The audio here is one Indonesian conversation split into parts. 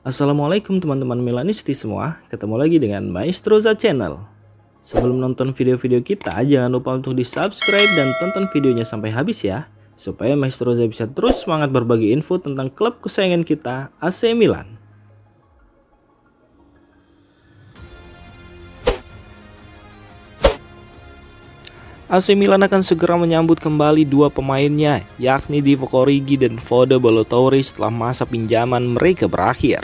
Assalamualaikum teman-teman Milanisti semua, ketemu lagi dengan Maestroza Channel. Sebelum nonton video-video kita, jangan lupa untuk di subscribe dan tonton videonya sampai habis ya, supaya Maestroza bisa terus semangat berbagi info tentang klub kesayangan kita, AC Milan. AC Milan akan segera menyambut kembali dua pemainnya, yakni Divock Origi dan Foda Ballo-Touré setelah masa pinjaman mereka berakhir.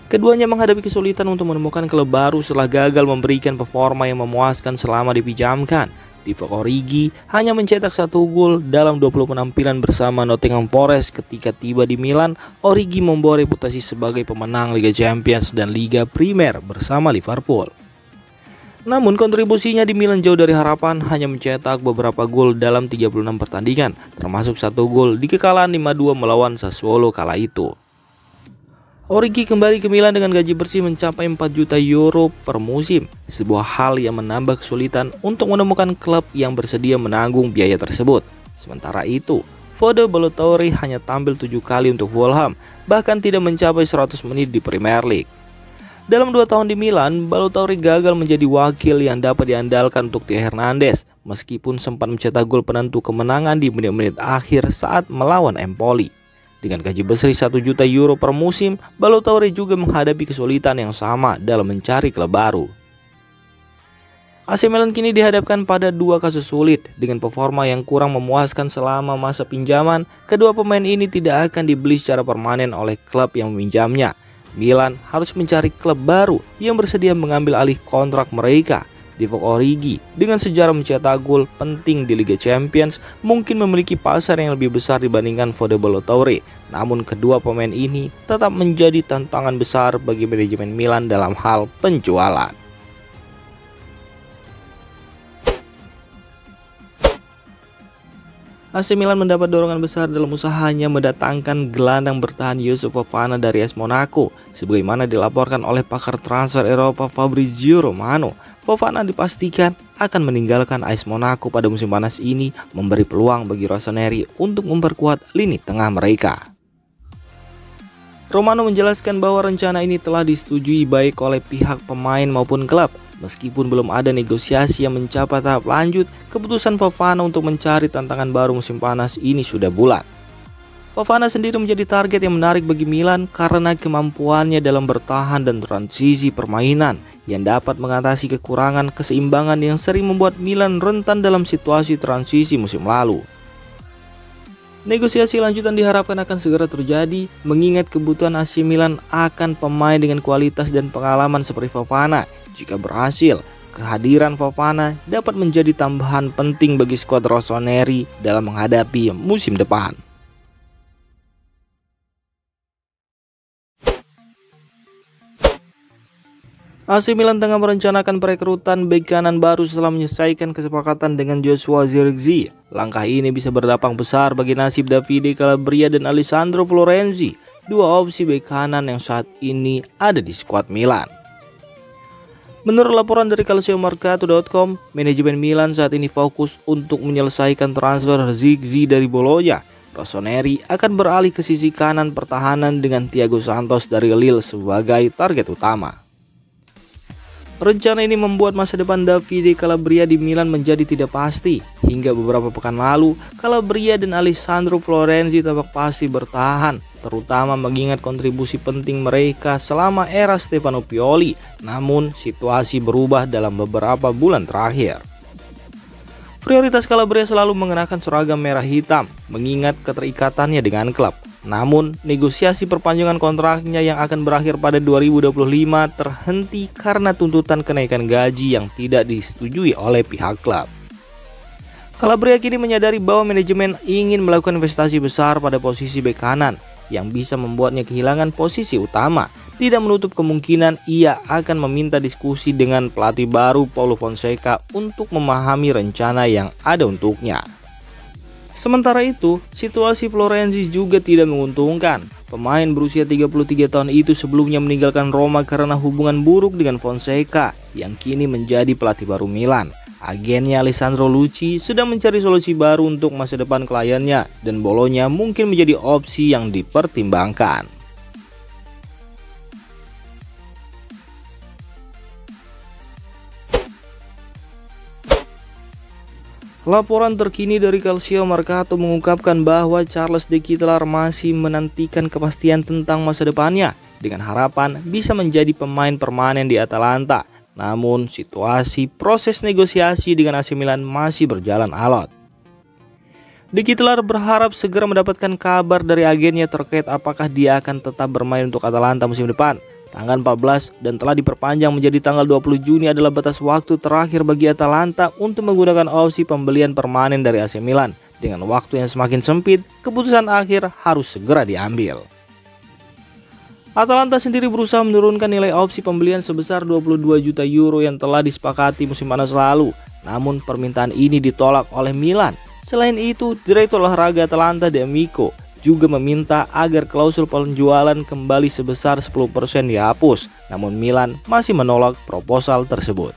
Keduanya menghadapi kesulitan untuk menemukan klub baru setelah gagal memberikan performa yang memuaskan selama dipinjamkan. Divock Origi hanya mencetak 1 gol dalam 20 penampilan bersama Nottingham Forest. Ketika tiba di Milan, Origi membawa reputasi sebagai pemenang Liga Champions dan Liga Primer bersama Liverpool. Namun kontribusinya di Milan jauh dari harapan, hanya mencetak beberapa gol dalam 36 pertandingan, termasuk 1 gol di kekalahan 5-2 melawan Sassuolo kala itu. Origi kembali ke Milan dengan gaji bersih mencapai 4 juta euro per musim, sebuah hal yang menambah kesulitan untuk menemukan klub yang bersedia menanggung biaya tersebut. Sementara itu, Foda Ballo-Touré hanya tampil 7 kali untuk Fulham, bahkan tidak mencapai 100 menit di Premier League. Dalam 2 tahun di Milan, Ballo-Touré gagal menjadi wakil yang dapat diandalkan untuk Theo Hernandez, meskipun sempat mencetak gol penentu kemenangan di menit-menit akhir saat melawan Empoli. Dengan gaji besar 1 juta euro per musim, Ballo-Touré juga menghadapi kesulitan yang sama dalam mencari klub baru. AC Milan kini dihadapkan pada 2 kasus sulit. Dengan performa yang kurang memuaskan selama masa pinjaman, kedua pemain ini tidak akan dibeli secara permanen oleh klub yang meminjamnya. Milan harus mencari klub baru yang bersedia mengambil alih kontrak mereka. Divock Origi dengan sejarah mencetak gol penting di Liga Champions mungkin memiliki pasar yang lebih besar dibandingkan Foda Ballo-Touré. Namun kedua pemain ini tetap menjadi tantangan besar bagi manajemen Milan dalam hal penjualan. AC Milan mendapat dorongan besar dalam usahanya mendatangkan gelandang bertahan Youssouf Fofana dari AS Monaco. Sebagaimana dilaporkan oleh pakar transfer Eropa Fabrizio Romano, Fofana dipastikan akan meninggalkan AS Monaco pada musim panas ini, memberi peluang bagi Rossoneri untuk memperkuat lini tengah mereka. Romano menjelaskan bahwa rencana ini telah disetujui baik oleh pihak pemain maupun klub. Meskipun belum ada negosiasi yang mencapai tahap lanjut, keputusan Fofana untuk mencari tantangan baru musim panas ini sudah bulat. Fofana sendiri menjadi target yang menarik bagi Milan karena kemampuannya dalam bertahan dan transisi permainan yang dapat mengatasi kekurangan keseimbangan yang sering membuat Milan rentan dalam situasi transisi musim lalu. Negosiasi lanjutan diharapkan akan segera terjadi, mengingat kebutuhan AC Milan akan pemain dengan kualitas dan pengalaman seperti Fofana. Jika berhasil, kehadiran Fofana dapat menjadi tambahan penting bagi skuad Rossoneri dalam menghadapi musim depan. AC Milan tengah merencanakan perekrutan bek kanan baru setelah menyelesaikan kesepakatan dengan Joshua Zirkzee. Langkah ini bisa berdampak besar bagi nasib Davide Calabria dan Alessandro Florenzi, dua opsi bek kanan yang saat ini ada di skuad Milan. Menurut laporan dari calciomercato.com, manajemen Milan saat ini fokus untuk menyelesaikan transfer Zirkzee dari Bologna. Rossoneri akan beralih ke sisi kanan pertahanan dengan Thiago Santos dari Lille sebagai target utama. Rencana ini membuat masa depan Davide Calabria di Milan menjadi tidak pasti. Hingga beberapa pekan lalu, Calabria dan Alessandro Florenzi tampak pasti bertahan, terutama mengingat kontribusi penting mereka selama era Stefano Pioli. Namun, situasi berubah dalam beberapa bulan terakhir. Prioritas Calabria selalu mengenakan seragam merah hitam, mengingat keterikatannya dengan klub. Namun, negosiasi perpanjangan kontraknya yang akan berakhir pada 2025 terhenti karena tuntutan kenaikan gaji yang tidak disetujui oleh pihak klub. Calabria kini menyadari bahwa manajemen ingin melakukan investasi besar pada posisi bek kanan yang bisa membuatnya kehilangan posisi utama. Tidak menutup kemungkinan ia akan meminta diskusi dengan pelatih baru Paulo Fonseca untuk memahami rencana yang ada untuknya. Sementara itu, situasi Florenzi juga tidak menguntungkan. Pemain berusia 33 tahun itu sebelumnya meninggalkan Roma karena hubungan buruk dengan Fonseca yang kini menjadi pelatih baru Milan. Agennya Alessandro Lucci sedang mencari solusi baru untuk masa depan kliennya dan Bologna mungkin menjadi opsi yang dipertimbangkan. Laporan terkini dari Calcio Mercato mengungkapkan bahwa Charles De Ketelaere masih menantikan kepastian tentang masa depannya dengan harapan bisa menjadi pemain permanen di Atalanta. Namun situasi proses negosiasi dengan AC Milan masih berjalan alot. De Ketelaere berharap segera mendapatkan kabar dari agennya terkait apakah dia akan tetap bermain untuk Atalanta musim depan. Tanggal 14 dan telah diperpanjang menjadi tanggal 20 Juni adalah batas waktu terakhir bagi Atalanta untuk menggunakan opsi pembelian permanen dari AC Milan. Dengan waktu yang semakin sempit, keputusan akhir harus segera diambil. Atalanta sendiri berusaha menurunkan nilai opsi pembelian sebesar 22 juta euro yang telah disepakati musim panas lalu. Namun permintaan ini ditolak oleh Milan. Selain itu, Direktur Olahraga Atalanta De Amico juga meminta agar klausul penjualan kembali sebesar 10% dihapus. Namun Milan masih menolak proposal tersebut.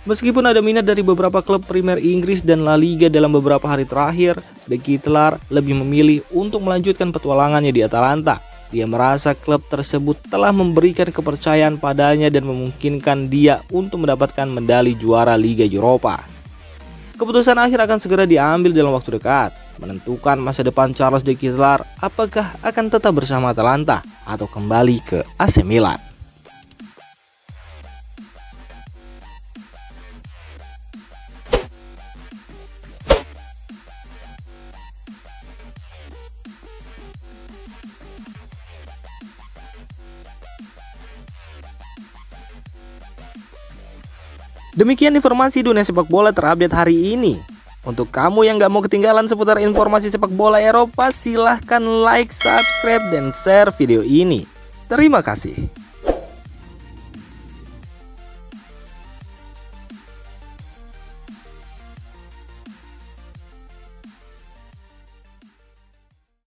Meskipun ada minat dari beberapa klub Premier Inggris dan La Liga dalam beberapa hari terakhir, De Ketelaere lebih memilih untuk melanjutkan petualangannya di Atalanta. Dia merasa klub tersebut telah memberikan kepercayaan padanya dan memungkinkan dia untuk mendapatkan medali juara Liga Eropa. Keputusan akhir akan segera diambil dalam waktu dekat, menentukan masa depan Charles De Ketelaere apakah akan tetap bersama Atalanta atau kembali ke AC Milan. Demikian informasi dunia sepak bola terupdate hari ini. Untuk kamu yang gak mau ketinggalan seputar informasi sepak bola Eropa, silahkan like, subscribe, dan share video ini. Terima kasih.